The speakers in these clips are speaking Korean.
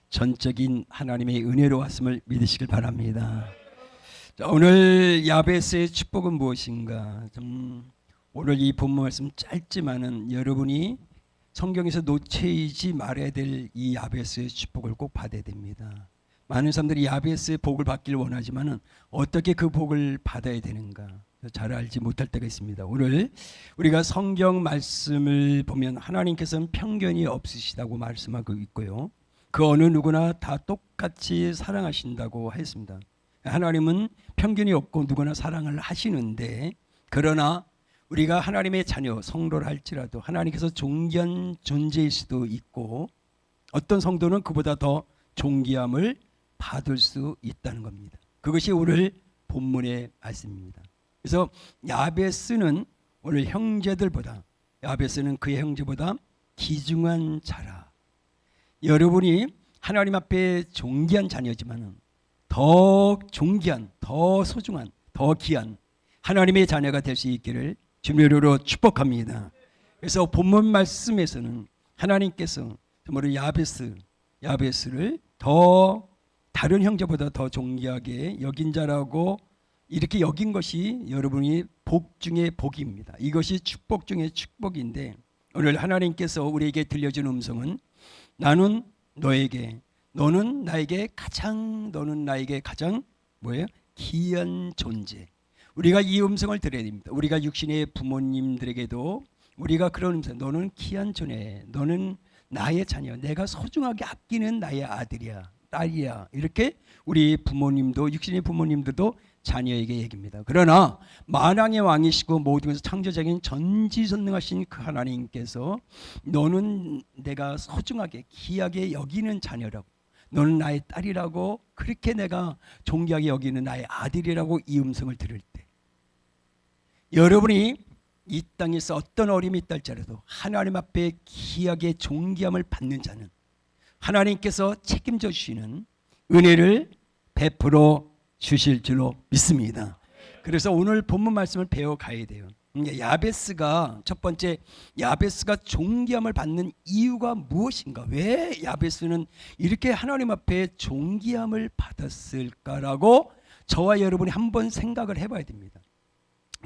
전적인 하나님의 은혜로 왔음을 믿으시길 바랍니다. 자, 오늘 야베스의 축복은 무엇인가? 오늘 이 본문 말씀 짧지만은 여러분이 성경에서 놓치지 말아야 될 이 야베스의 축복을 꼭 받아야 됩니다. 많은 사람들이 야베스의 복을 받기를 원하지만은 어떻게 그 복을 받아야 되는가 잘 알지 못할 때가 있습니다. 오늘 우리가 성경 말씀을 보면 하나님께서는 편견이 없으시다고 말씀하고 있고요. 그 어느 누구나 다 똑같이 사랑하신다고 했습니다. 하나님은 편견이 없고 누구나 사랑을 하시는데, 그러나 우리가 하나님의 자녀 성도를 할지라도 하나님께서 존귀한 존재일 수도 있고 어떤 성도는 그보다 더 존귀함을 받을 수 있다는 겁니다. 그것이 오늘 본문의 말씀입니다. 그래서 야베스는 오늘 형제들보다, 야베스는 그의 형제보다 귀중한 자라. 여러분이 하나님 앞에 존귀한 자녀지만 더 존귀한, 더 소중한, 더 귀한 하나님의 자녀가 될 수 있기를 주님의 이름으로 축복합니다. 그래서 본문 말씀에서는 하나님께서 정말 야베스를 더 다른 형제보다 더 존귀하게 여긴 자라고 이렇게 여긴 것이 여러분이 복 중의 복입니다. 이것이 축복 중의 축복인데, 오늘 하나님께서 우리에게 들려준 음성은 나는 너에게, 너는 나에게 가장 뭐예요? 귀한 존재. 우리가 이 음성을 들어야 됩니다. 우리가 육신의 부모님들에게도 우리가 그런 음성, 너는 귀한 존재, 너는 나의 자녀, 내가 소중하게 아끼는 나의 아들이야, 딸이야, 이렇게 우리 부모님도, 육신의 부모님들도 자녀에게 얘기합니다. 그러나 만왕의 왕이시고 모든 것을 창조적인 전지전능하신 그 하나님께서 너는 내가 소중하게 귀하게 여기는 자녀라고, 너는 나의 딸이라고, 그렇게 내가 존귀하게 여기는 나의 아들이라고 이 음성을 들을 때, 여러분이 이 땅에서 어떤 어려움이 있다 할지라도 하나님 앞에 귀하게 존귀함을 받는 자는 하나님께서 책임져 주시는 은혜를 베풀어 주실 줄로 믿습니다. 그래서 오늘 본문 말씀을 배워가야 돼요. 야베스가, 첫 번째, 야베스가 존귀함을 받는 이유가 무엇인가? 왜 야베스는 이렇게 하나님 앞에 존귀함을 받았을까라고 저와 여러분이 한번 생각을 해봐야 됩니다.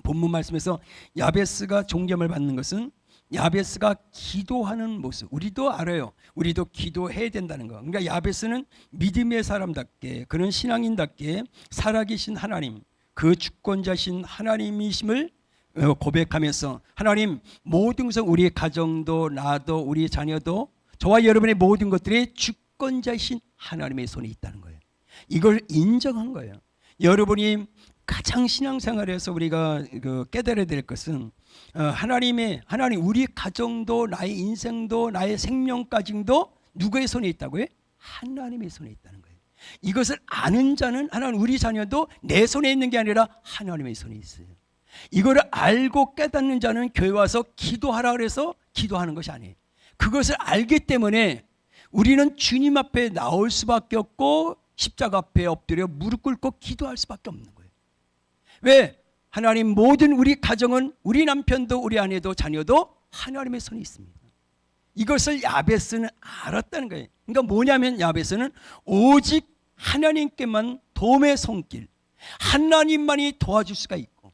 본문 말씀에서 야베스가 존귀함을 받는 것은 야베스가 기도하는 모습, 우리도 알아요. 우리도 기도해야 된다는 거. 그러니까 야베스는 믿음의 사람답게, 그런 신앙인답게 살아계신 하나님, 그 주권자신 하나님이심을 고백하면서, 하나님, 모든 것은 우리 가정도 나도 우리 자녀도 저와 여러분의 모든 것들이 주권자이신 하나님의 손에 있다는 거예요. 이걸 인정한 거예요. 여러분이 가장 신앙생활에서 우리가 깨달아야 될 것은 하나님, 우리 가정도 나의 인생도 나의 생명까지도 누구의 손에 있다고요? 하나님의 손에 있다는 거예요. 이것을 아는 자는, 하나님, 우리 자녀도 내 손에 있는 게 아니라 하나님의 손에 있어요. 이거를 알고 깨닫는 자는 교회 와서 기도하라 그래서 기도하는 것이 아니에요. 그것을 알기 때문에 우리는 주님 앞에 나올 수밖에 없고 십자가 앞에 엎드려 무릎 꿇고 기도할 수밖에 없는 거예요. 왜? 하나님, 모든 우리 가정은, 우리 남편도 우리 아내도 자녀도 하나님의 손에 있습니다. 이것을 야베스는 알았다는 거예요. 그러니까 뭐냐면 야베스는 오직 하나님께만 도움의 손길, 하나님만이 도와줄 수가 있고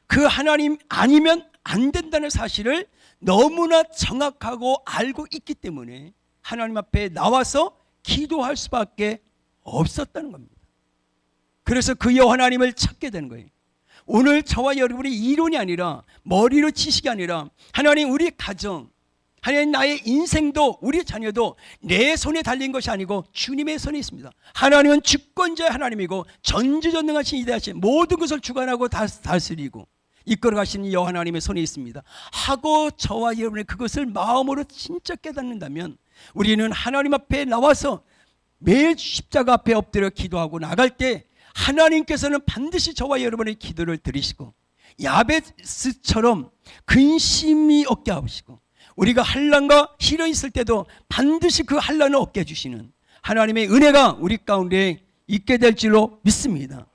그 하나님 아니면 안 된다는 사실을 너무나 정확하고 알고 있기 때문에 하나님 앞에 나와서 기도할 수밖에 없었다는 겁니다. 그래서 그 여호와 하나님을 찾게 되는 거예요. 오늘 저와 여러분이 이론이 아니라, 머리로 지식이 아니라, 하나님, 우리 가정, 하나님, 나의 인생도 우리 자녀도 내 손에 달린 것이 아니고 주님의 손에 있습니다. 하나님은 주권자의 하나님이고 전지전능하신 이대하신 모든 것을 주관하고 다스리고 이끌어가시는 여호와 하나님의 손에 있습니다 하고 저와 여러분이 그것을 마음으로 진짜 깨닫는다면 우리는 하나님 앞에 나와서 매일 십자가 앞에 엎드려 기도하고 나갈 때 하나님께서는 반드시 저와 여러분의 기도를 들으시고 야베스처럼 근심이 없게 하시고 우리가 환난과 시련이 있을 때도 반드시 그 환난을 없게 해주시는 하나님의 은혜가 우리 가운데 있게 될 줄로 믿습니다.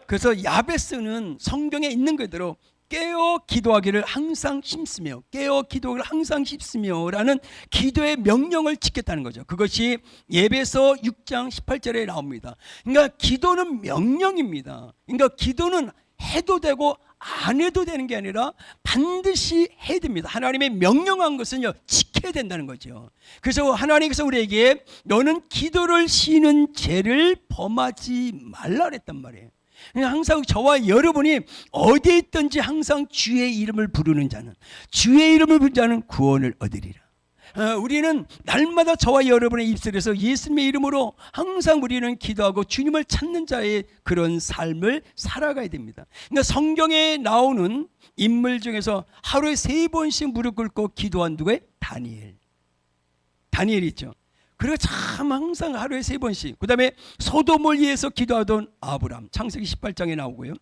그래서 야베스는 성경에 있는 그대로 깨어 기도하기를 항상 힘쓰며, 깨어 기도하기를 항상 힘쓰며 라는 기도의 명령을 지켰다는 거죠. 그것이 예배서 6장 18절에 나옵니다. 그러니까 기도는 명령입니다. 그러니까 기도는 해도 되고 안 해도 되는 게 아니라 반드시 해야 됩니다. 하나님의 명령한 것은요, 지켜야 된다는 거죠. 그래서 하나님께서 우리에게 너는 기도를 쉬는 죄를 범하지 말라 그랬단 말이에요. 항상 저와 여러분이 어디에 있든지 항상 주의 이름을 부르는 자는, 주의 이름을 부르는 자는 구원을 얻으리라. 우리는 날마다 저와 여러분의 입술에서 예수님의 이름으로 항상 우리는 기도하고 주님을 찾는 자의 그런 삶을 살아가야 됩니다. 그러니까 성경에 나오는 인물 중에서 하루에 3번씩 무릎 꿇고 기도한 누구예요? 다니엘 있죠. 그리고 참 항상 하루에 3번씩. 그 다음에 소돔을 위해서 기도하던 아브람, 창세기 18장에 나오고요.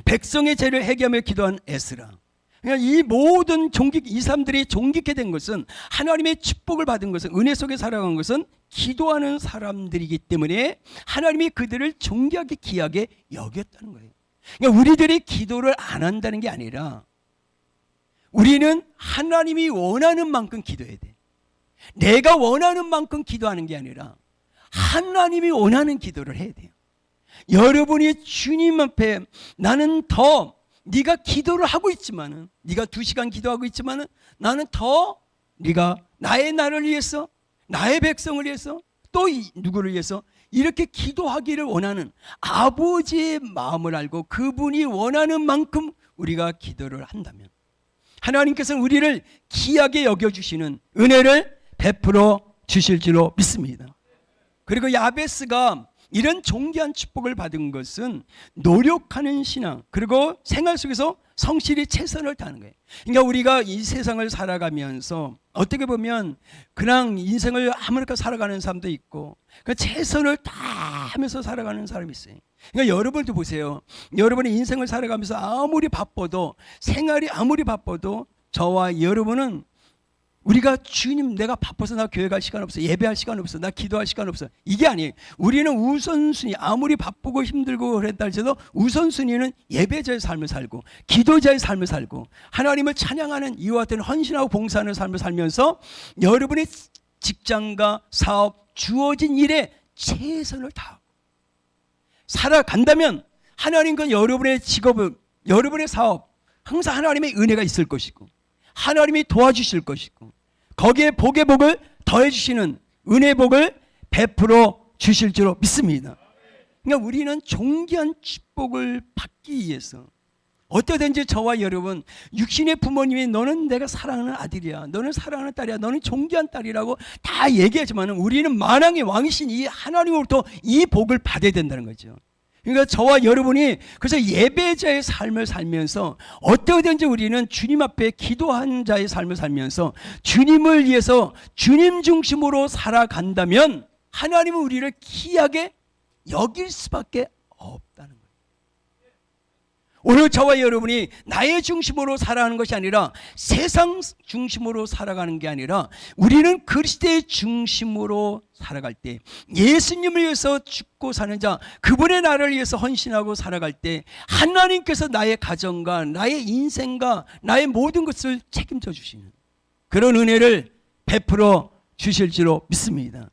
백성의 죄를 해결하며 기도한 에스라. 그러니까 이 모든 이 사람들이 존귀케 된 것은, 하나님의 축복을 받은 것은, 은혜 속에 살아간 것은 기도하는 사람들이기 때문에 하나님이 그들을 존귀하게 귀하게 여겼다는 거예요. 그러니까 우리들이 기도를 안 한다는 게 아니라 우리는 하나님이 원하는 만큼 기도해야 돼. 내가 원하는 만큼 기도하는 게 아니라 하나님이 원하는 기도를 해야 돼요. 여러분이 주님 앞에 나는 더, 네가 기도를 하고 있지만은, 네가 2시간 기도하고 있지만은 나는 더 네가 나의 나를 위해서, 나의 백성을 위해서, 또 누구를 위해서 이렇게 기도하기를 원하는 아버지의 마음을 알고 그분이 원하는 만큼 우리가 기도를 한다면 하나님께서는 우리를 귀하게 여겨주시는 은혜를 베풀어 주실 줄로 믿습니다. 그리고 야베스가 이런 존귀한 축복을 받은 것은 노력하는 신앙, 그리고 생활 속에서 성실히 최선을 다하는 거예요. 그러니까 우리가 이 세상을 살아가면서 어떻게 보면 그냥 인생을 아무렇게 살아가는 사람도 있고, 그 최선을 다하면서 살아가는 사람이 있어요. 그러니까 여러분도 보세요. 여러분의 인생을 살아가면서 아무리 바빠도, 생활이 아무리 바빠도 저와 여러분은 우리가 주님, 내가 바빠서 나 교회 갈 시간 없어, 예배할 시간 없어, 나 기도할 시간 없어, 이게 아니에요. 우리는 우선순위, 아무리 바쁘고 힘들고 그랬다 할지라도 우선순위는 예배자의 삶을 살고 기도자의 삶을 살고 하나님을 찬양하는 이와 같은 헌신하고 봉사하는 삶을 살면서 여러분의 직장과 사업, 주어진 일에 최선을 다하고 살아간다면 하나님과 여러분의 직업을, 여러분의 사업, 항상 하나님의 은혜가 있을 것이고 하나님이 도와주실 것이고 거기에 복의 복을 더해 주시는 은혜의 복을 베풀어 주실 줄로 믿습니다. 그러니까 우리는 존귀한 축복을 받기 위해서 어떠든지 저와 여러분, 육신의 부모님이 너는 내가 사랑하는 아들이야, 너는 사랑하는 딸이야, 너는 존귀한 딸이라고 다 얘기하지만 우리는 만왕의 왕이신 이 하나님으로부터 이 복을 받아야 된다는 거죠. 그러니까 저와 여러분이 그래서 예배자의 삶을 살면서 어떠든지 우리는 주님 앞에 기도한 자의 삶을 살면서 주님을 위해서 주님 중심으로 살아간다면 하나님은 우리를 귀하게 여길 수밖에 없다는 거예요. 오늘 저와 여러분이 나의 중심으로 살아가는 것이 아니라 세상 중심으로 살아가는 게 아니라 우리는 그리스도의 중심으로 살아갈 때, 예수님을 위해서 죽고 사는 자, 그분의 나라를 위해서 헌신하고 살아갈 때 하나님께서 나의 가정과 나의 인생과 나의 모든 것을 책임져 주시는 그런 은혜를 베풀어 주실 줄로 믿습니다.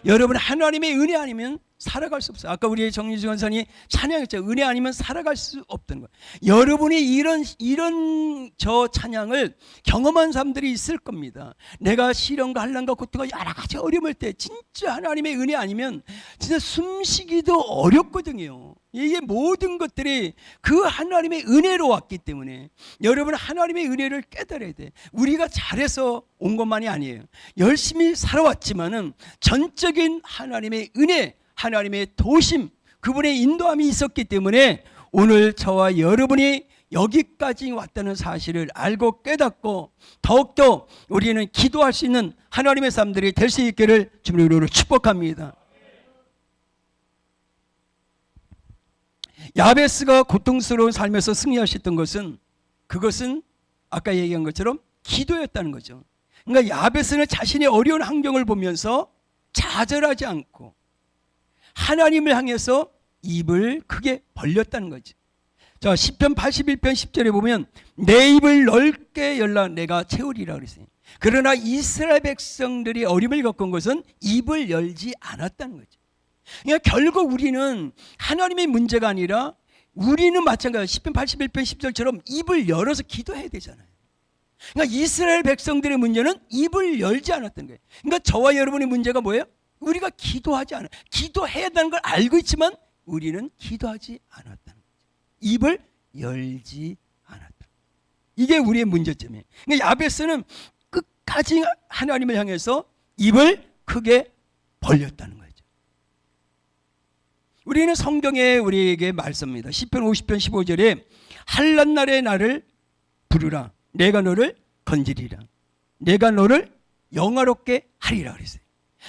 여러분, 하나님의 은혜 아니면 살아갈 수 없어요. 아까 우리 정유주 원사님 찬양했죠. 은혜 아니면 살아갈 수 없다는 거예요. 여러분이 이런 저 찬양을 경험한 사람들이 있을 겁니다. 내가 시련과 환난과 고통과 여러 가지 어려울 때 진짜 하나님의 은혜 아니면 진짜 숨쉬기도 어렵거든요. 이게 모든 것들이 그 하나님의 은혜로 왔기 때문에 여러분, 하나님의 은혜를 깨달아야 돼. 우리가 잘해서 온 것만이 아니에요. 열심히 살아왔지만은 전적인 하나님의 은혜, 하나님의 도심, 그분의 인도함이 있었기 때문에 오늘 저와 여러분이 여기까지 왔다는 사실을 알고 깨닫고 더욱더 우리는 기도할 수 있는 하나님의 사람들이 될 수 있기를 주님의 이름으로 축복합니다. 야베스가 고통스러운 삶에서 승리하셨던 것은, 그것은 아까 얘기한 것처럼 기도였다는 거죠. 그러니까 야베스는 자신의 어려운 환경을 보면서 좌절하지 않고 하나님을 향해서 입을 크게 벌렸다는 거지. 자, 시편 81편 10절에 보면 내 입을 넓게 열라 내가 채우리라 그랬어요. 그러나 이스라엘 백성들이 어림을 겪은 것은 입을 열지 않았다는 거죠. 그러니까 결국 우리는 하나님의 문제가 아니라 우리는 마찬가지로 시편 81편 10절처럼 입을 열어서 기도해야 되잖아요. 그러니까 이스라엘 백성들의 문제는 입을 열지 않았던 거예요. 그러니까 저와 여러분의 문제가 뭐예요? 우리가 기도하지 않아. 기도해야 한다는 걸 알고 있지만 우리는 기도하지 않았다는 거죠. 입을 열지 않았다. 이게 우리의 문제점이에요. 그러니까 야베스는 끝까지 하나님을 향해서 입을 크게 벌렸다는 거죠. 우리는 성경에 우리에게 말씀합니다. 시편 50편 15절에 한낮날에 나를 부르라 내가 너를 건지리라 내가 너를 영화롭게 하리라 그랬어요.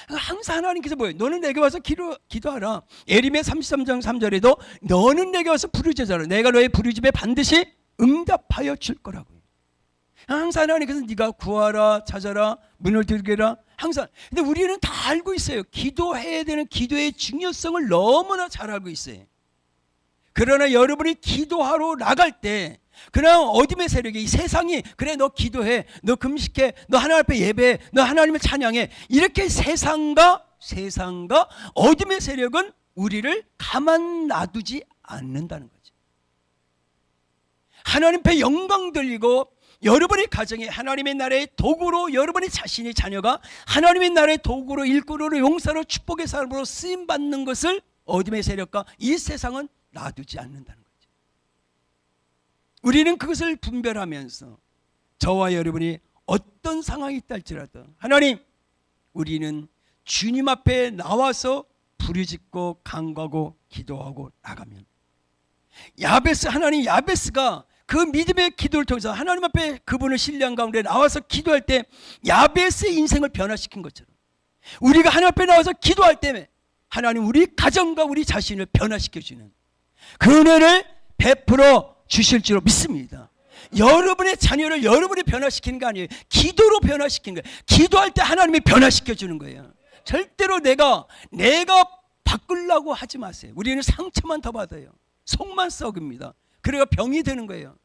항상 하나님께서 뭐예요? 너는 내게 와서 기도하라. 에리미야 33장 3절에도 너는 내게 와서 부르짖어라 내가 너의 부르짖음에 반드시 응답하여 줄 거라고요. 항상 하나님께서 네가 구하라 찾아라 문을 두드려라 항상. 근데 우리는 다 알고 있어요. 기도해야 되는 기도의 중요성을 너무나 잘 알고 있어요. 그러나 여러분이 기도하러 나갈 때 그냥 어둠의 세력이 이 세상이 그래 너 기도해 너 금식해 너 하나님 앞에 예배해 너 하나님을 찬양해 이렇게 세상과 어둠의 세력은 우리를 가만 놔두지 않는다는 거죠. 하나님 앞에 영광 돌리고 여러분의 가정에 하나님의 나라의 도구로 여러분의 자신의 자녀가 하나님의 나라의 도구로 일꾼으로 용사로 축복의 사람으로 쓰임받는 것을 어둠의 세력과 이 세상은 놔두지 않는다는 거죠. 우리는 그것을 분별하면서 저와 여러분이 어떤 상황이 있다 할지라도 하나님 우리는 주님 앞에 나와서 부르짖고 간구하고 기도하고 나가면 하나님 야베스가 그 믿음의 기도를 통해서 하나님 앞에 그분을 신뢰한 가운데 나와서 기도할 때 야베스의 인생을 변화시킨 것처럼 우리가 하나님 앞에 나와서 기도할 때 하나님 우리 가정과 우리 자신을 변화시켜주는 그 은혜를 베풀어 주실 줄로 믿습니다. 여러분의 자녀를 여러분이 변화시키는 거 아니에요. 기도로 변화시키는 거예요. 기도할 때 하나님이 변화시켜주는 거예요. 절대로 내가 바꾸려고 하지 마세요. 우리는 상처만 더 받아요. 속만 썩입니다. 그래가 병이 되는 거예요.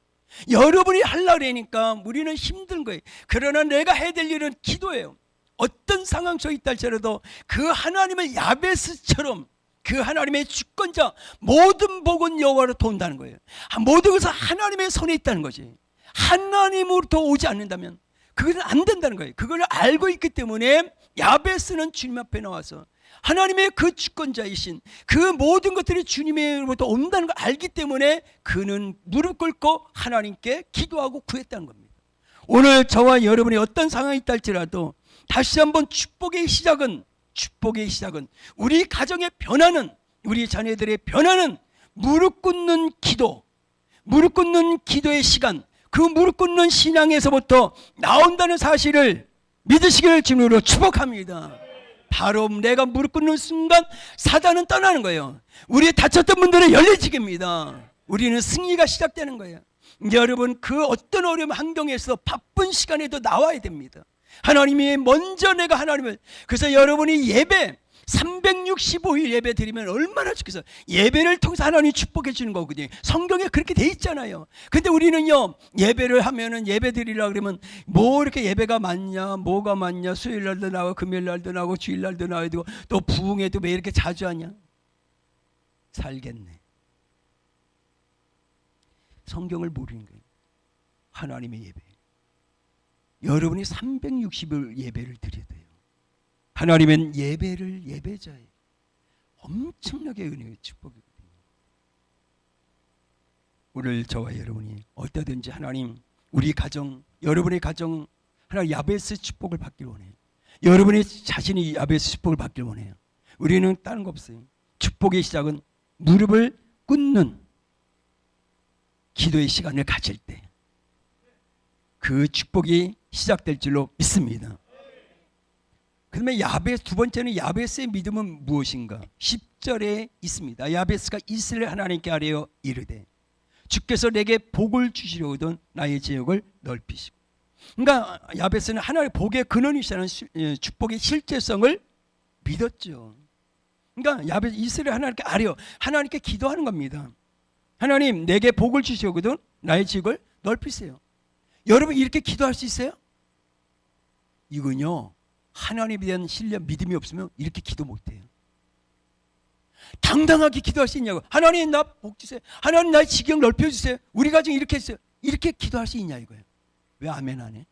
여러분이 하려고 그러니까 우리는 힘든 거예요. 그러나 내가 해야 될 일은 기도예요. 어떤 상황 속에 있다 할지라도 그 하나님을 야베스처럼 그 하나님의 주권자 모든 복은 여호와로 돈다는 거예요. 모든 것은 하나님의 손에 있다는 거지. 하나님으로부터 오지 않는다면 그것은 안 된다는 거예요. 그걸 알고 있기 때문에 야베스는 주님 앞에 나와서 하나님의 그 주권자이신 그 모든 것들이 주님으로부터 온다는 걸 알기 때문에 그는 무릎 꿇고 하나님께 기도하고 구했다는 겁니다. 오늘 저와 여러분이 어떤 상황이 있다 할지라도 다시 한번 축복의 시작은 우리 가정의 변화는 우리 자녀들의 변화는 무릎 꿇는 기도의 시간 그 무릎 꿇는 신앙에서부터 나온다는 사실을 믿으시기를 주님으로 축복합니다. 바로 내가 무릎 꿇는 순간 사단은 떠나는 거예요. 우리 다쳤던 분들은 열려지깁니다. 우리는 승리가 시작되는 거예요. 여러분 그 어떤 어려운 환경에서 바쁜 시간에도 나와야 됩니다. 하나님이 먼저 내가 하나님을 그래서 여러분이 예배 365일 예배 드리면 얼마나 좋겠어요. 예배를 통해서 하나님이 축복해 주는 거거든요. 성경에 그렇게 돼 있잖아요. 근데 우리는요 예배를 하면은 예배 드리려고 그러면 뭐 이렇게 예배가 많냐 뭐가 많냐 수요일날도 나오고 금요일날도 나오고 주일날도 나와야 되고 또 부흥회도 왜 이렇게 자주 하냐. 살겠네. 성경을 모르는 거예요. 하나님의 예배 여러분이 360일 예배를 드려야 돼요. 하나님은 예배자예요. 엄청나게 은혜의 축복이거든요. 오늘 저와 여러분이 어떠든지 하나님 우리 가정 여러분의 가정 하나님 야베스 축복을 받길 원해요. 여러분의 자신이 야베스 축복을 받길 원해요. 우리는 다른 거 없어요. 축복의 시작은 무릎을 꿇는 기도의 시간을 가질 때 그 축복이 시작될 줄로 믿습니다. 그러면 두 번째는 야베스의 믿음은 무엇인가? 10절에 있습니다. 야베스가 이스라엘 하나님께 아뢰어 이르되 주께서 내게 복을 주시려거든 나의 지역을 넓히시고. 그러니까 야베스는 하나님의 복의 근원이시라는 축복의 실제성을 믿었죠. 그러니까 야베스 이스라엘 하나님께 아뢰어 하나님께 기도하는 겁니다. 하나님 내게 복을 주시거든 나의 지역을 넓히세요. 여러분 이렇게 기도할 수 있어요? 이건요 하나님에 대한 신뢰 믿음이 없으면 이렇게 기도 못해요. 당당하게 기도할 수 있냐고. 하나님 나 복 주세요. 하나님 나의 지경 넓혀주세요. 우리 가정 이렇게 했어요. 이렇게 기도할 수 있냐 이거예요. 왜 아멘 안 해?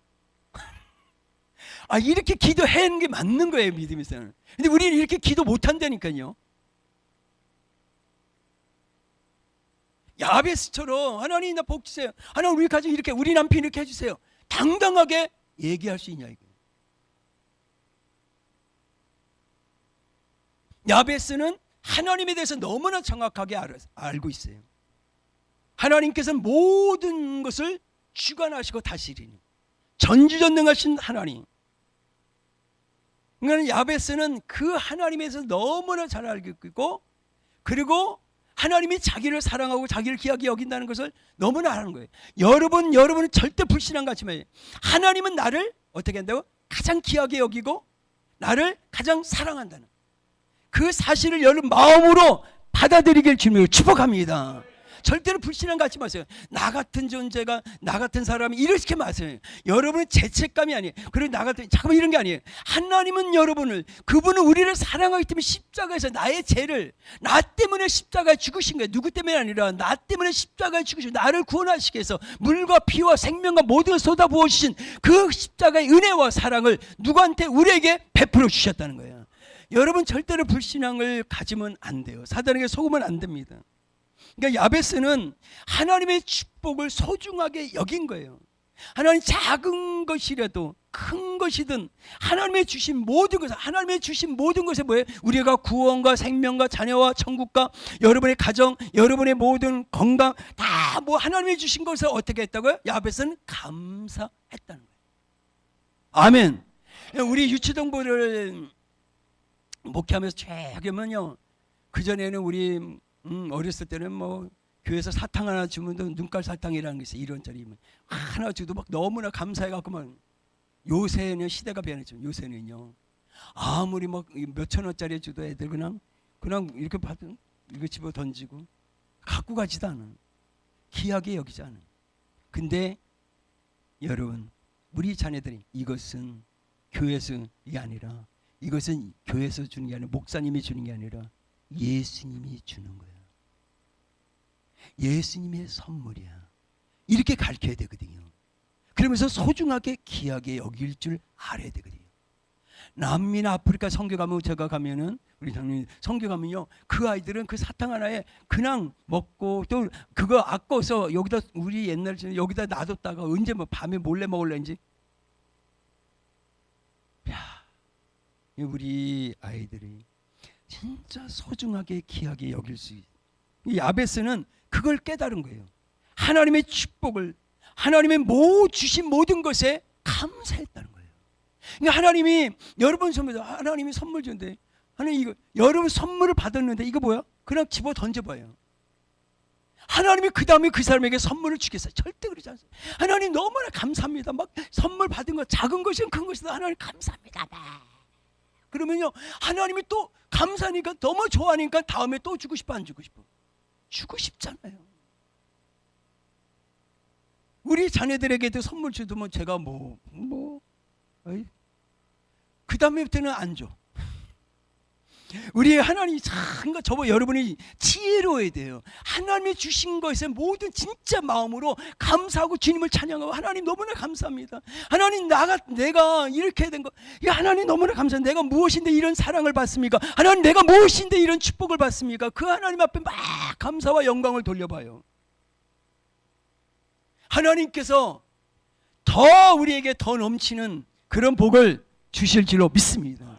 이렇게 기도하는 게 맞는 거예요 믿음에서는. 근데 우리는 이렇게 기도 못한다니까요. 야베스처럼 하나님 나 복 주세요. 하나님 우리 가정 이렇게 우리 남편 이렇게 해주세요. 당당하게 얘기할 수 있냐 이거예요. 야베스는 하나님에 대해서 너무나 정확하게 알고 있어요. 하나님께서는 모든 것을 주관하시고 다스리는 전지전능하신 하나님. 그러니까 야베스는 그 하나님에 대해서 너무나 잘 알고 있고, 그리고 하나님이 자기를 사랑하고 자기를 귀하게 여긴다는 것을 너무나 아는 거예요. 여러분은 절대 불신앙 같지 마요. 하나님은 나를 어떻게 한다고? 가장 귀하게 여기고 나를 가장 사랑한다는 그 사실을 여러분 마음으로 받아들이길 주님으로 축복합니다. 절대로 불신앙 갖지 마세요. 나 같은 존재가, 나 같은 사람이 이렇게 마세요. 여러분은 죄책감이 아니에요. 그리고 나 같은 잠깐만 이런 게 아니에요. 하나님은 여러분을, 그분은 우리를 사랑하기 때문에 십자가에서 나의 죄를, 나 때문에 십자가에 죽으신 거예요. 누구 때문에 아니라 나 때문에 십자가에 죽으시고 나를 구원하시기 위해서 물과 피와 생명과 모든 걸 쏟아부어 주신 그 십자가의 은혜와 사랑을 누구한테? 우리에게 베풀어 주셨다는 거예요. 여러분 절대로 불신앙을 가지면 안 돼요. 사단에게 속으면 안 됩니다. 그러니까 야베스는 하나님의 축복을 소중하게 여긴 거예요. 하나님 작은 것이라도 큰 것이든 하나님의 주신 모든 것을, 하나님의 주신 모든 것에 뭐예요? 우리가 구원과 생명과 자녀와 천국과 여러분의 가정, 여러분의 모든 건강 다 뭐 하나님의 주신 것을 어떻게 했다고요? 야베스는 감사했다는 거예요. 아멘. 우리 유치동부를 목회하면서 쫙 하면요, 그전에는 우리 어렸을 때는 뭐 교회에서 사탕 하나 주면 눈깔 사탕이라는 게 있어요. 1원짜리 하나 줘도 막 너무나 감사해갖고 막. 요새는 시대가 변했죠. 요새는요 아무리 막 몇천 원짜리 줘도 애들 그냥 이렇게 받은 이거 집어 던지고 갖고 가지도 않아. 귀하게 여기지 않아. 근데 여러분 우리 자녀들이 이것은 교회에서 이게 아니라, 이것은 교회에서 주는 게 아니라, 목사님이 주는 게 아니라 예수님이 주는 거야. 예수님의 선물이야. 이렇게 가르쳐야 되거든요. 그러면서 소중하게 귀하게 여길 줄 알아야 되거든요. 남미나 아프리카 선교 가면, 제가 가면은 우리 장로님 선교 가면요, 그 아이들은 그 사탕 하나에 그냥 먹고 또 그거 아껴서 여기다, 우리 옛날에 여기다 놔뒀다가 언제 뭐 밤에 몰래 먹을래인지. 야, 우리 아이들이 진짜 소중하게 귀하게 여길 수 있어요. 이 야베스는 그걸 깨달은 거예요. 하나님의 축복을, 하나님의 주신 모든 것에 감사했다는 거예요. 그러니까 하나님이 여러분 선물, 하나님이 선물 준대. 하나님 이거 여러분 선물을 받았는데 이거 뭐야? 그냥 집어 던져봐요. 하나님이 그 다음에 그 사람에게 선물을 주겠어요? 절대 그러지 않아요. 하나님 너무나 감사합니다. 막 선물 받은 거 작은 것이든 큰 것이든 하나님 감사합니다. 그러면요 하나님이 또 감사하니까 너무 좋아하니까 다음에 또 주고 싶어, 안 주고 싶어? 주고 싶잖아요. 우리 자녀들에게도 선물 주면 제가 그 다음에부터는 안 줘. 우리 하나님이 참, 저거 여러분이 지혜로워야 돼요. 하나님이 주신 것에 모든 진짜 마음으로 감사하고 주님을 찬양하고, 하나님 너무나 감사합니다. 하나님 내가 이렇게 된 거, 하나님 너무나 감사합니다. 내가 무엇인데 이런 사랑을 받습니까? 하나님 내가 무엇인데 이런 축복을 받습니까? 그 하나님 앞에 막 감사와 영광을 돌려봐요. 하나님께서 더 우리에게 더 넘치는 그런 복을 주실 줄로 믿습니다.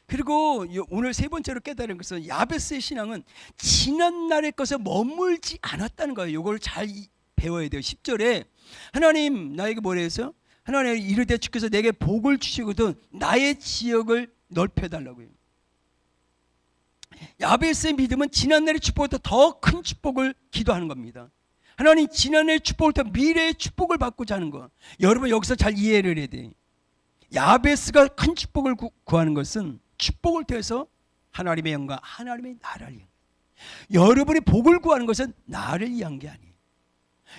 그리고 오늘 세 번째로 깨달은 것은 야베스의 신앙은 지난날의 것에 머물지 않았다는 거예요. 이걸 잘 배워야 돼요. 10절에 하나님 나에게 뭐라 했어요? 하나님 이르되 주께서 내게 복을 주시거든 나의 지역을 넓혀달라고요. 야베스의 믿음은 지난날의 축복보다 더 큰 축복을 기도하는 겁니다. 하나님 지난날의 축복보다 미래의 축복을 받고자 하는 거. 여러분 여기서 잘 이해를 해야 돼. 야베스가 큰 축복을 구하는 것은 축복을 통해서 하나님의 영광, 하나님의 나라를. 여러분이 복을 구하는 것은 나를 위한 게 아니에요.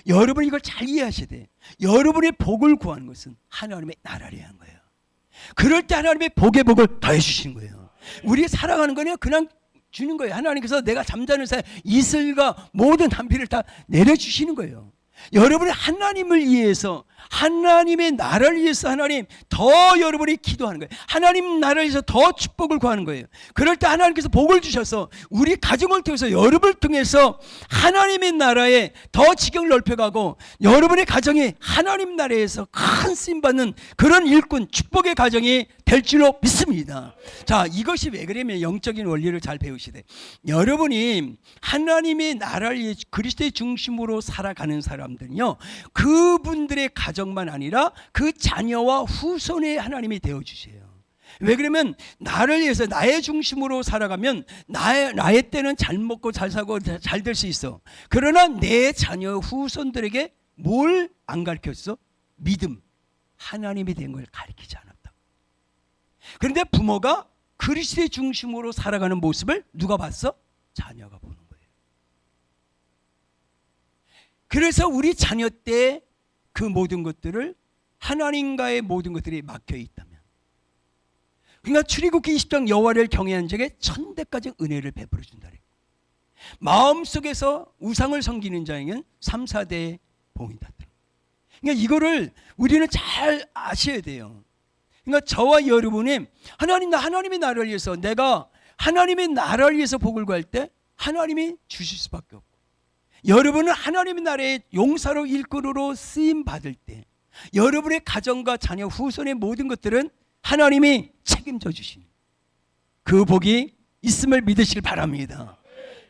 여러분이 이걸 잘 이해하셔야 돼요. 여러분이 복을 구하는 것은 하나님의 나라를 위한 거예요. 그럴 때 하나님의 복의 복을 더해 주시는 거예요. 우리 살아가는 거는 그냥 주는 거예요. 하나님께서 내가 잠자는 사이 이슬과 모든 한비를 다 내려주시는 거예요. 여러분이 하나님을 위해서, 하나님의 나라를 위해서 하나님 더 여러분이 기도하는 거예요. 하나님 나라를 위해서 더 축복을 구하는 거예요. 그럴 때 하나님께서 복을 주셔서 우리 가정을 통해서, 여러분을 통해서 하나님의 나라에 더 지경을 넓혀가고 여러분의 가정이 하나님 나라에서 큰 쓰임받는 그런 일꾼, 축복의 가정이 될 줄로 믿습니다. 자, 이것이 왜 그러면 영적인 원리를 잘 배우시되, 여러분이 하나님의 나라를 위해 그리스도의 중심으로 살아가는 사람들은요, 그분들의 가정만 아니라 그 자녀와 후손의 하나님이 되어주세요. 왜 그러면 나를 위해서 나의 중심으로 살아가면 나의 때는 잘 먹고 잘 사고 잘 될 수 있어. 그러나 내 자녀 후손들에게 뭘 안 가르쳤어? 믿음, 하나님이 된 걸 가르치지 않았다. 그런데 부모가 그리스도의 중심으로 살아가는 모습을 누가 봤어? 자녀가 보는 거예요. 그래서 우리 자녀 때 그 모든 것들을 하나님과의 모든 것들이 막혀 있다면, 그러니까 출애굽기 20장 여호와를 경외한 자에게 1000대까지 은혜를 베풀어 준다. 마음속에서 우상을 섬기는 자에게는 3, 4대의 봉이다. 그러니까 이거를 우리는 잘 아셔야 돼요. 그러니까 저와 여러분이 하나님의 나라를 위해서, 내가 하나님의 나라를 위해서 복을 구할 때 하나님이 주실 수밖에 없고, 여러분은 하나님의 나라의 용사로 일꾼으로 쓰임 받을 때 여러분의 가정과 자녀 후손의 모든 것들은 하나님이 책임져 주시는 그 복이 있음을 믿으시길 바랍니다.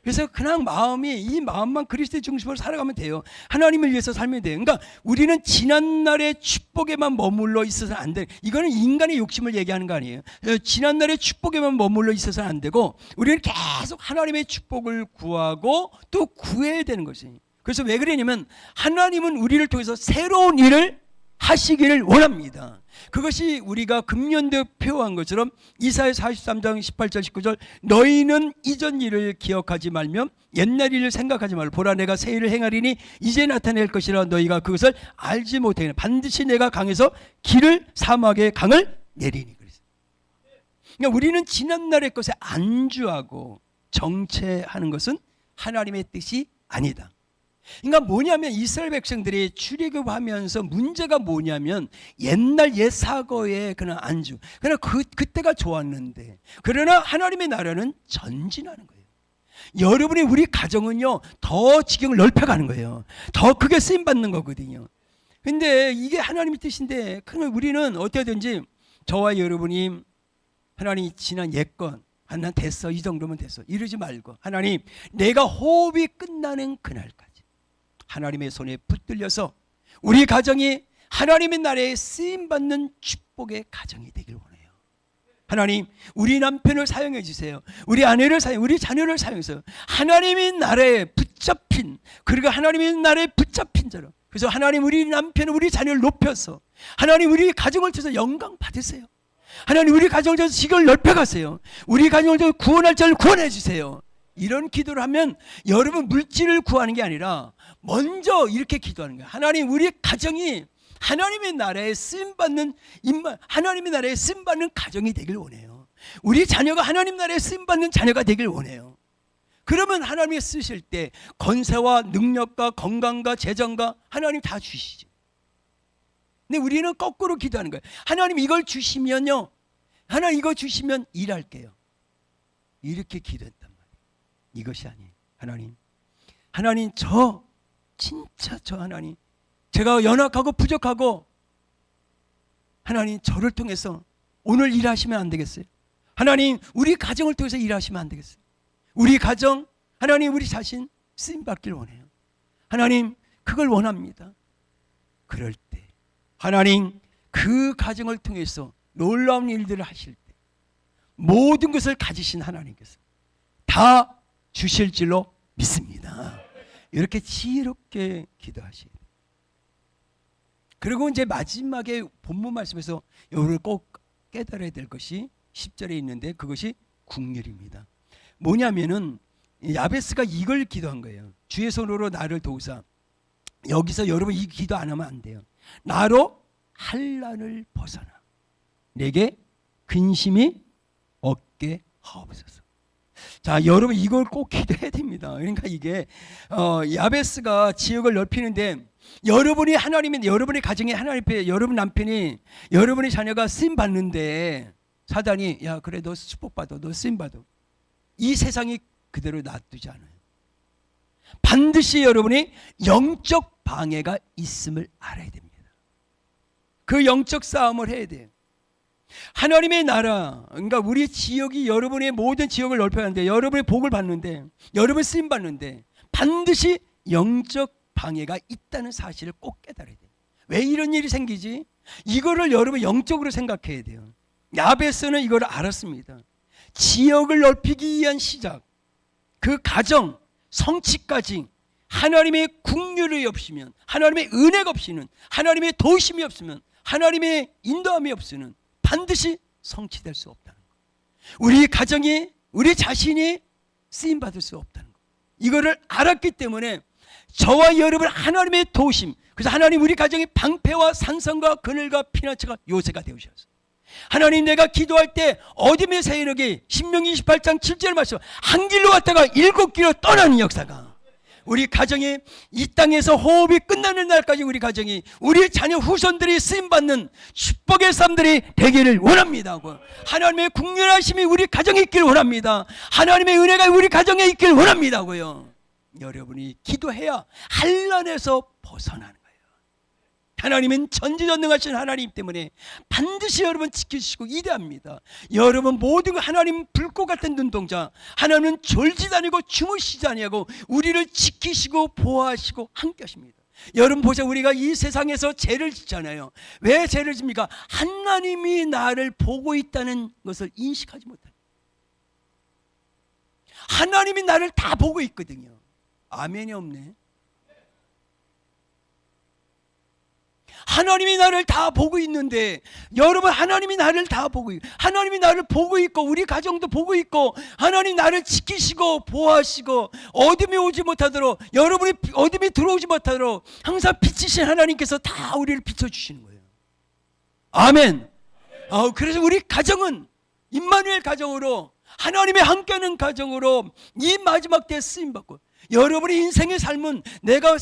그래서 그냥 이 마음만 그리스도의 중심으로 살아가면 돼요. 하나님을 위해서 살면 돼요. 그러니까 우리는 지난날의 축복에만 머물러 있어서는 안 돼. 이거는 인간의 욕심을 얘기하는 거 아니에요. 지난날의 축복에만 머물러 있어서는 안 되고, 우리는 계속 하나님의 축복을 구하고 또 구해야 되는 것이에요. 그래서 왜 그러냐면 하나님은 우리를 통해서 새로운 일을 하시기를 원합니다. 그것이 우리가 금년도에 표한 것처럼 이사야 43장 18절 19절, 너희는 이전 일을 기억하지 말며 옛날 일을 생각하지 말고, 보라 내가 새 일을 행하리니 이제 나타낼 것이라 너희가 그것을 알지 못하겠나. 반드시 내가 강에서 길을 사막에 강을 내리니. 그러니까 우리는 지난날의 것에 안주하고 정체하는 것은 하나님의 뜻이 아니다. 그러니까 뭐냐면 이스라엘 백성들이 출애굽하면서 문제가 뭐냐면 옛날 옛 사고에 그냥 안주. 그러나 그때가 좋았는데, 그러나 하나님의 나라는 전진하는 거예요. 여러분이 우리 가정은요 더 지경을 넓혀가는 거예요. 더 크게 쓰임 받는 거거든요. 근데 이게 하나님의 뜻인데, 우리는 어떻게든지 저와 여러분이 하나님 지난 옛건 난 됐어, 이 정도면 됐어 이러지 말고, 하나님 내가 호흡이 끝나는 그날까지 하나님의 손에 붙들려서 우리 가정이 하나님의 나라에 쓰임받는 축복의 가정이 되길 원해요. 하나님 우리 남편을 사용해 주세요. 우리 아내를 우리 자녀를 사용해서 하나님의 나라에 붙잡힌, 그리고 하나님의 나라에 붙잡힌 자로, 그래서 하나님 우리 남편 우리 자녀를 높여서 하나님 우리 가정을 통해서 영광 받으세요. 하나님 우리 가정을 통해서 지경을 넓혀가세요. 우리 가정을 통해서 구원할 자를 구원해 주세요. 이런 기도를 하면 여러분 물질을 구하는 게 아니라 먼저 이렇게 기도하는 거예요. 하나님 우리 가정이 하나님의 나라에 쓰임받는 하나님의 나라에 쓰임받는 가정이 되길 원해요. 우리 자녀가 하나님 나라에 쓰임받는 자녀가 되길 원해요. 그러면 하나님이 쓰실 때 권세와 능력과 건강과 재정과 하나님 다 주시죠. 근데 우리는 거꾸로 기도하는 거예요. 하나님 이걸 주시면요, 하나님 이거 주시면 일할게요. 이렇게 기도했단 말이에요. 이것이 아니에요. 하나님 진짜 저 하나님 제가 연약하고 부족하고, 하나님 저를 통해서 오늘 일하시면 안 되겠어요? 하나님 우리 가정을 통해서 일하시면 안 되겠어요? 우리 가정, 하나님 우리 자신 쓰임받길 원해요. 하나님 그걸 원합니다. 그럴 때 하나님 그 가정을 통해서 놀라운 일들을 하실 때 모든 것을 가지신 하나님께서 다 주실 줄로 믿습니다. 이렇게 지혜롭게 기도하시고, 그리고 이제 마지막에 본문 말씀에서 여러분을 꼭 깨달아야 될 것이 10절에 있는데, 그것이 국률입니다. 뭐냐면은 야베스가 이걸 기도한 거예요. 주의 손으로 나를 도우사. 여기서 여러분 이 기도 안 하면 안 돼요. 나로 환난을 벗어나 내게 근심이 없게 하옵소서. 자, 여러분 이걸 꼭 기도해야 됩니다. 그러니까 이게 야베스가 지역을 넓히는데 여러분이 하나님의 여러분의 가정에 하나님 앞에 여러분 남편이 여러분의 자녀가 쓰임 받는데 사단이 야 그래 너 축복받아 너 쓰임 받아 이 세상이 그대로 놔두지 않아요. 반드시 여러분이 영적 방해가 있음을 알아야 됩니다. 그 영적 싸움을 해야 돼요. 하나님의 나라, 그러니까 우리 지역이 여러분의 모든 지역을 넓혀가는데 여러분의 복을 받는데 여러분 쓰임 받는데 반드시 영적 방해가 있다는 사실을 꼭 깨달아야 돼요. 왜 이런 일이 생기지? 이거를 여러분 영적으로 생각해야 돼요. 야베스는 이걸 알았습니다. 지역을 넓히기 위한 시작, 그 가정, 성취까지 하나님의 국률이 없으면, 하나님의 은혜가 없이는, 하나님의 도우심이 없으면, 하나님의 인도함이 없으면 반드시 성취될 수 없다는 것. 우리 가정이, 우리 자신이 쓰임받을 수 없다는 것. 이거를 알았기 때문에 저와 여러분 하나님의 도우심, 그래서 하나님 우리 가정이 방패와 산성과 그늘과 피난처가 요새가 되우셔서 하나님 내가 기도할 때 어둠의 세력이 신명기 28장 7절 말씀 한 길로 왔다가 7길로 떠나는 역사가 우리 가정이 이 땅에서 호흡이 끝나는 날까지 우리 가정이 우리 자녀 후손들이 쓰임받는 축복의 삶들이 되기를 원합니다. 하나님의 국률하심이 우리 가정에 있길 원합니다. 하나님의 은혜가 우리 가정에 있길 원합니다고요. 여러분이 기도해야 환난에서 벗어나는 거예요. 하나님은 전지전능하신 하나님 때문에 반드시 여러분 지키시고 위대합니다. 여러분 모든 하나님 불꽃 같은 눈동자, 하나님은 졸지도 아니고 주무시지 아니하고 우리를 지키시고 보호하시고 함께 하십니다. 여러분 보세요. 우리가 이 세상에서 죄를 짓잖아요. 왜 죄를 집니까? 하나님이 나를 보고 있다는 것을 인식하지 못합니다. 하나님이 나를 다 보고 있거든요. 아멘이 없네. 하나님이 나를 다 보고 있는데 여러분 하나님이 나를 다 보고 있고 하나님이 나를 보고 있고 우리 가정도 보고 있고 하나님 나를 지키시고 보호하시고 어둠이 오지 못하도록 여러분이 어둠이 들어오지 못하도록 항상 빛이신 하나님께서 다 우리를 비춰주시는 거예요. 아멘. 그래서 우리 가정은 임마누엘 가정으로 하나님의 함께하는 가정으로 이 마지막 때에 쓰임받고 여러분의 인생의 삶은 내가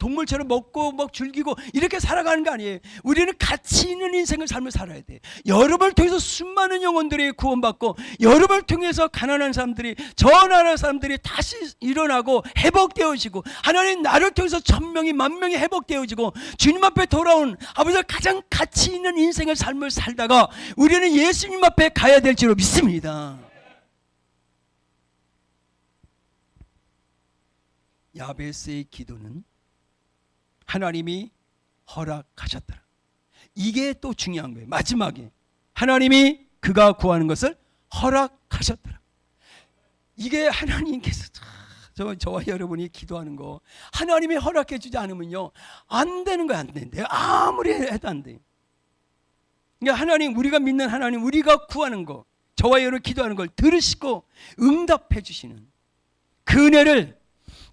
동물처럼 먹고 즐기고 이렇게 살아가는 거 아니에요. 우리는 가치 있는 인생을 삶을 살아야 돼. 여러분을 통해서 수많은 영혼들이 구원받고 여러분을 통해서 가난한 사람들이 저 나라 사람들이 다시 일어나고 회복되어지고 하나님 나를 통해서 1000명이 10,000명이 회복되어지고 주님 앞에 돌아온 아버지가 가장 가치 있는 인생의 삶을 살다가 우리는 예수님 앞에 가야 될 줄로 믿습니다. 야베스의 기도는 하나님이 허락하셨더라. 이게 또 중요한 거예요. 마지막에 하나님이 그가 구하는 것을 허락하셨더라. 이게 하나님께서 저와 여러분이 기도하는 거 하나님이 허락해 주지 않으면요 안 되는 거야. 안 되는데 아무리 해도 안 돼요. 그러니까 하나님, 우리가 믿는 하나님, 우리가 구하는 거, 저와 여러분 기도하는 걸 들으시고 응답해 주시는 그 은혜를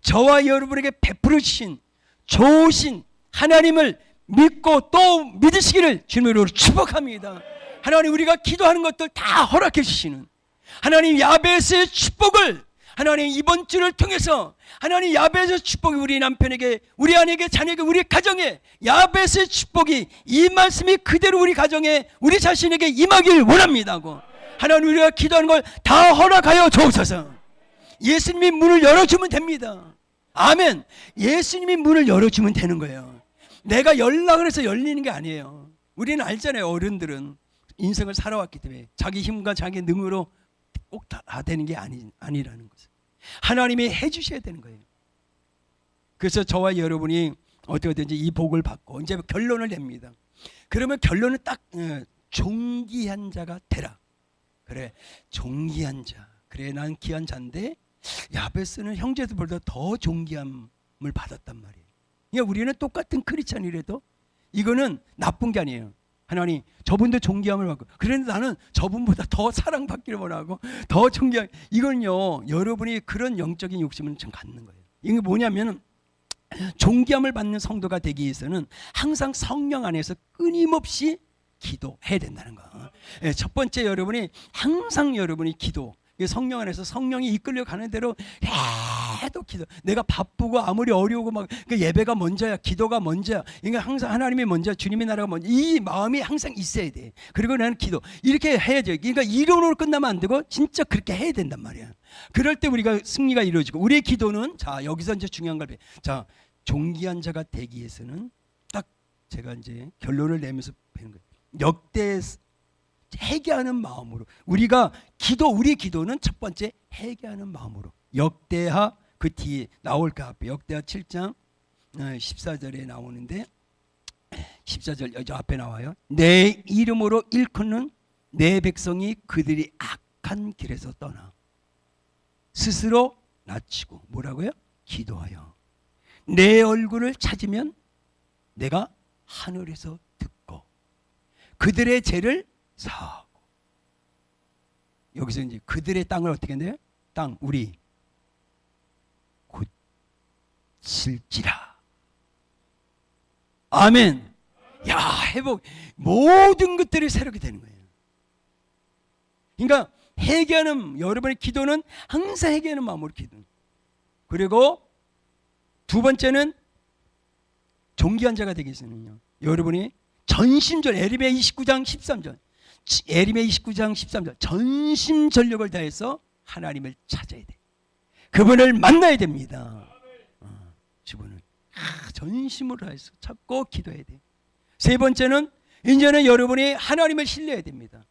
저와 여러분에게 베풀어 주신 좋으신 하나님을 믿고 또 믿으시기를 주님으로 축복합니다. 하나님, 우리가 기도하는 것들 다 허락해 주시는 하나님 야베스의 축복을 하나님 이번 주를 통해서 하나님 야베스의 축복이 우리 남편에게, 우리 아내에게, 자녀에게, 우리 가정에 야베스의 축복이 이 말씀이 그대로 우리 가정에, 우리 자신에게 임하길 원합니다. 하나님, 우리가 기도하는 걸 다 허락하여 주옵소서. 예수님이 문을 열어주면 됩니다. 아멘. 예수님이 문을 열어주면 되는 거예요. 내가 연락을 해서 열리는 게 아니에요. 우리는 알잖아요. 어른들은 인생을 살아왔기 때문에 자기 힘과 자기 능으로 꼭 다 되는 게 아니라는 것을 하나님이 해주셔야 되는 거예요. 그래서 저와 여러분이 어떻게든지 이 복을 받고 이제 결론을 냅니다. 그러면 결론은 딱 존귀한 자가 되라. 그래, 존귀한 자. 그래, 난 귀한 자인데 야베스는 형제들보다 더 존귀함을 받았단 말이에요. 그러니까 우리는 똑같은 크리스찬이라도 이거는 나쁜 게 아니에요. 하나님 저분도 존귀함을 받고, 그런데 나는 저분보다 더 사랑받기를 원하고 더 존귀함. 이건요, 여러분이 그런 영적인 욕심은 좀 갖는 거예요. 이게 뭐냐면 존귀함을 받는 성도가 되기 위해서는 항상 성령 안에서 끊임없이 기도해야 된다는 거. 첫 번째, 여러분이 항상 여러분이 기도, 성령 안에서 성령이 이끌려 가는 대로 계속 기도. 내가 바쁘고 아무리 어려우고 막 예배가 먼저야, 기도가 먼저야. 그러니까 항상 하나님이 먼저, 주님의 나라가 먼저, 이 마음이 항상 있어야 돼. 그리고 나는 기도, 이렇게 해야죠. 그러니까 이론으로 끝나면 안 되고 진짜 그렇게 해야 된단 말이야. 그럴 때 우리가 승리가 이루어지고, 우리의 기도는, 자 여기서 이제 중요한 걸, 자 존귀한 자가 되기 위해서는 딱 제가 이제 결론을 내면서 배는 거예요. 역대 회개하는 마음으로, 우리가 기도, 우리 기도는 첫 번째 회개하는 마음으로. 역대하, 그 뒤에 나올 그 앞에 역대하 7장 14절에 나오는데, 14절 여기 앞에 나와요. 내 이름으로 일컫는 내 백성이 그들이 악한 길에서 떠나 스스로 낮추고, 뭐라고요? 기도하여 내 얼굴을 찾으면 내가 하늘에서 듣고 그들의 죄를 사하고. 여기서 이제 그들의 땅을 어떻게 한대요? 땅, 우리 고칠지라. 아멘. 야, 회복, 모든 것들이 새롭게 되는 거예요. 그러니까 회개하는, 여러분의 기도는 항상 회개하는 마음으로 기도. 그리고 두 번째는 존귀한 자가 되기 위해서는요, 여러분이 전심전, 에리미야 29장 13절, 에리미야 29장 13절, 전심전력을 다해서 하나님을 찾아야 돼. 그분을 만나야 됩니다. 그분을 전심으로 다해서 찾고 기도해야 돼. 세 번째는, 이제는 여러분이 하나님을 신뢰해야 됩니다.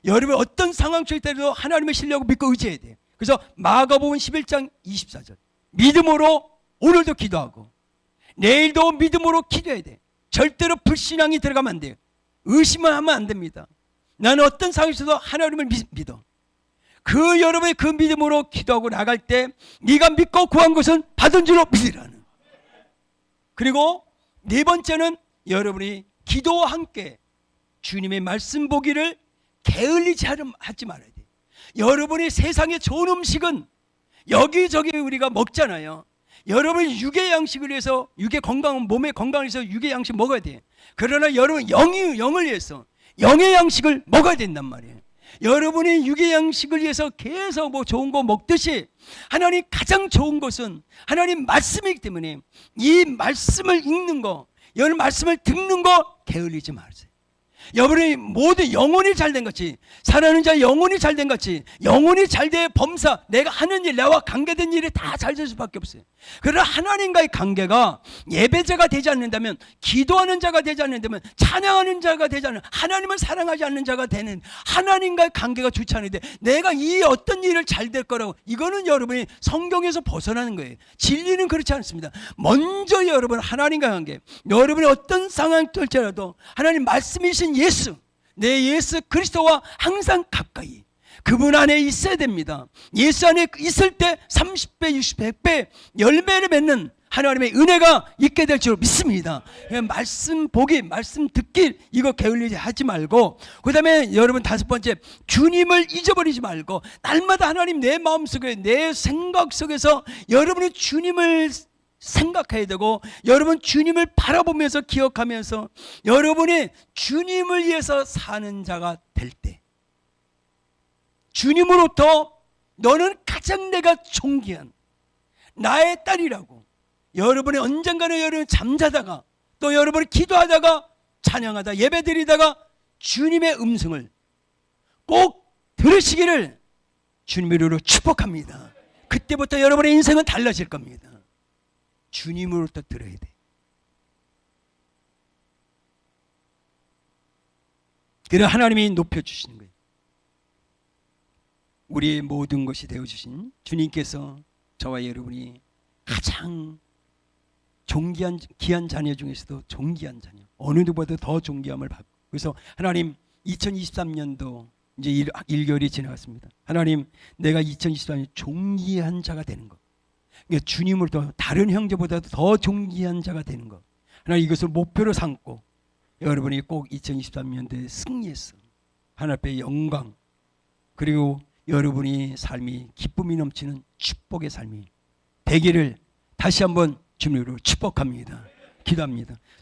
여러분 어떤 상황 줄 때도 하나님을 신뢰하고 믿고 의지해야 돼. 그래서 마가복음 11장 24절, 믿음으로 오늘도 기도하고 내일도 믿음으로 기도해야 돼. 절대로 불신앙이 들어가면 안 돼요. 의심을 하면 안 됩니다. 나는 어떤 상황에서도 하나님을 믿어. 그 여러분의 그 믿음으로 기도하고 나갈 때 네가 믿고 구한 것은 받은 줄로 믿으라는. 그리고 네 번째는, 여러분이 기도와 함께 주님의 말씀 보기를 게을리지 하지 말아야 돼. 여러분이 세상의 좋은 음식은 여기저기 우리가 먹잖아요. 여러분이 육의 양식을 위해서, 육의 건강, 몸의 건강을 위해서 육의 양식 먹어야 돼. 그러나 여러분 영을 위해서 영의 양식을 먹어야 된단 말이에요. 여러분이 육의 양식을 위해서 계속 뭐 좋은 거 먹듯이, 하나님 가장 좋은 것은 하나님 말씀이기 때문에 이 말씀을 읽는 거, 여러분 말씀을 듣는 거 게을리지 마세요. 여러분이 모두 영혼이 잘된 같이, 사랑하는 자 영혼이 잘된 같이, 영혼이 잘돼 범사, 내가 하는 일, 나와 관계된 일이 다 잘 될 수밖에 없어요. 그러나 하나님과의 관계가 예배자가 되지 않는다면, 기도하는 자가 되지 않는다면, 찬양하는 자가 되지 않는, 하나님을 사랑하지 않는 자가 되는, 하나님과의 관계가 좋지 않은데 내가 이 어떤 일을 잘 될 거라고, 이거는 여러분이 성경에서 벗어나는 거예요. 진리는 그렇지 않습니다. 먼저 여러분 하나님과의 관계, 여러분이 어떤 상황이 될지라도 하나님 말씀이신 예수, 내 예수 그리스도와 항상 가까이, 그분 안에 있어야 됩니다. 예수 안에 있을 때 30배, 60배, 100배 열매를 맺는 하나님의 은혜가 있게 될 줄 믿습니다. 말씀 보기, 말씀 듣기, 이거 게을리지 하지 말고, 그 다음에 여러분 다섯 번째, 주님을 잊어버리지 말고 날마다 하나님 내 마음속에, 내 생각 속에서 여러분이 주님을 생각해야 되고, 여러분 주님을 바라보면서 기억하면서 여러분이 주님을 위해서 사는 자가 될 때, 주님으로부터 너는 가장 내가 존귀한 나의 딸이라고, 여러분이 언젠가는 여러분 잠자다가 또 여러분이 기도하다가 찬양하다 예배드리다가 주님의 음성을 꼭 들으시기를 주님의 이름으로 축복합니다. 그때부터 여러분의 인생은 달라질 겁니다. 주님으로부터 들어야 돼. 그래 하나님이 높여주시는 거예요. 우리의 모든 것이 되어주신 주님께서 저와 여러분이 가장 존귀한, 귀한 자녀 중에서도 존귀한 자녀, 어느 누구보다 더 존귀함을 받고, 그래서 하나님 2023년도 이제 1개월이 지나갔습니다. 하나님 내가 2023년 존귀한 자가 되는 것, 그러니까 주님으로부터 다른 형제보다도 더 존귀한 자가 되는 것, 하나님 이것을 목표로 삼고 여러분이 꼭 2023년도에 승리해서 하나님 앞에 영광, 그리고 여러분이 삶이 기쁨이 넘치는 축복의 삶이 되기를 다시 한번 주님으로 축복합니다. 기도합니다.